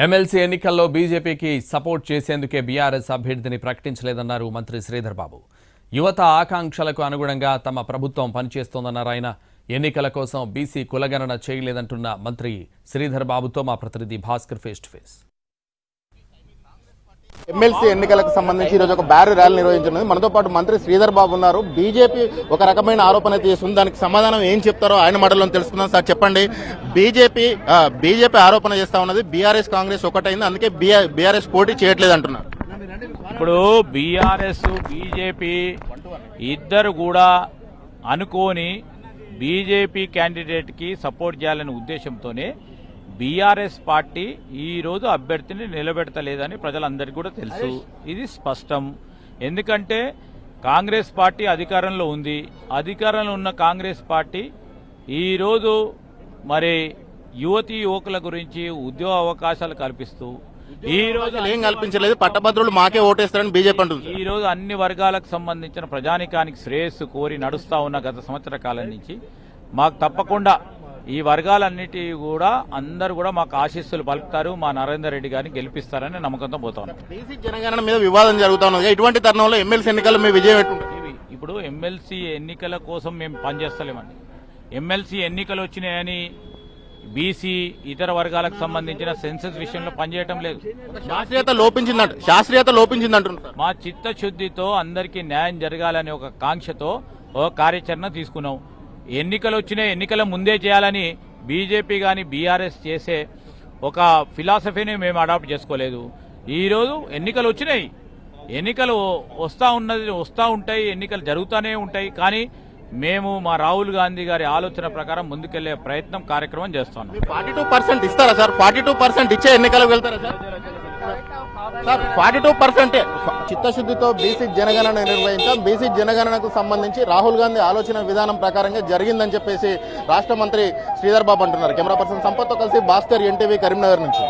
MLC ఎన్నికల్లో బీజేపీకి support చేసేందుకే BRS అభ్యర్థిని ప్రకటించలేదన్నారు మంత్రి శ్రీధర్ బాబు. యువత ఆకాంక్షలకు అనుగుణంగా తమ ప్రభుత్వం పనిచేస్తోందన్నారు ఆయన. ఎన్నికల కోసం బీసీ కులగణన చేయలేదంటున్న మంత్రి శ్రీధర్ బాబుతో మా ప్రతినిధి Bhaskar face to face. MLC ఎన్నికలకు సంబంధించి ఈరోజు ఒక భారీ ర్యాలీ నిర్వహించినది. మనతో పాటు మంత్రి శ్రీధర్ బాబు ఉన్నారు. బీజేపీ ఒక రకమైన ఆరోపణ చేస్తుంది, దానికి సమాధానం ఏం చెప్తారో ఆయన మాటల్లో తెలుసుకుందాం. సార్ చెప్పండి, బీజేపీ ఆరోపణ చేస్తా ఉన్నది బీఆర్ఎస్ కాంగ్రెస్ ఒకటైంది, అందుకే బీఆర్ఎస్ పోటీ చేయట్లేదు అంటున్నారు. ఇప్పుడు బీఆర్ఎస్ బీజేపీ ఇద్దరు కూడా అనుకోని బీజేపీ క్యాండిడేట్ కి సపోర్ట్ చేయాలనే ఉద్దేశంతోనే బీఆర్ఎస్ పార్టీ ఈ రోజు అభ్యర్థిని నిలబెడతలేదని ప్రజలందరికీ కూడా తెలుసు. ఇది స్పష్టం. ఎందుకంటే కాంగ్రెస్ పార్టీ అధికారంలో ఉంది. అధికారంలో ఉన్న కాంగ్రెస్ పార్టీ ఈ రోజు మరి యువతీ యువకుల గురించి ఉద్యోగ అవకాశాలు కల్పిస్తూ ఈ రోజు ఏం కల్పించలేదు, పట్టభద్రులు మాకే ఓటేస్తారని బీజేపీ అంటుంది. ఈ రోజు అన్ని వర్గాలకు సంబంధించిన ప్రజానికానికి శ్రేయస్సు కోరి నడుస్తా ఉన్న గత సంవత్సర కాలం నుంచి మాకు తప్పకుండా ఈ వర్గాలన్నిటి కూడా అందరూ కూడా మాకు ఆశీస్సులు పలుకుతారు, మా నరేందర్ రెడ్డి గారిని గెలిపిస్తారని నమ్మకంతో పోతాను. బీసీ జనగణన మీద వివాదం జరుగుతా ఉన్నది. ఇటువంటి తరుణంలో ఎమ్మెల్సీ ఎన్నికల్లో మీ విజయం ఎట్లుంటుంది? ఇప్పుడు ఎమ్మెల్సీ ఎన్నికల కోసం మేము పనిచేస్తలేమండి. ఎమ్మెల్సీ ఎన్నికలు వచ్చినాయని బీసీ ఇతర వర్గాలకు సంబంధించిన సెన్సస్ విషయంలో పనిచేయటం లేదు. శాస్త్రీయత లోపించిందంటున్నారు. మా చిత్తశుద్ధితో అందరికీ న్యాయం జరగాలనే ఒక కాంక్షతో ఒక కార్యాచరణ తీసుకున్నాం. ఎన్నికలు వచ్చినాయి, ఎన్నికల ముందే చేయాలని బీజేపీ గాని బీఆర్ఎస్ చేసే ఒక ఫిలాసఫీని మేము అడాప్ట్ చేసుకోలేదు. ఈరోజు ఎన్నికలు వచ్చినాయి, ఎన్నికలు వస్తూ ఉంటాయి, ఎన్నికలు జరుగుతూనే ఉంటాయి. కానీ మేము మా రాహుల్ గాంధీ గారి ఆలోచన ప్రకారం ముందుకెళ్లే ప్రయత్నం కార్యక్రమం చేస్తున్నాం. 42% ఇస్తారా సార్? 42% ఇచ్చే ఎన్నికలకు వెళ్తారా సార్? 42% చిత్తశుద్ధితో బీసీ జనగణన నిర్వహించాం. బీసీ జనగణనకు సంబంధించి రాహుల్ గాంధీ ఆలోచన విధానం ప్రకారంగా జరిగిందని చెప్పేసి రాష్ట్ర మంత్రి శ్రీధర్ బాబు అంటున్నారు. కెమెరా పర్సన్ సంపత్తో కలిసి భాస్కర్, ఎన్టీవీ, కరీంనగర్ నుంచి.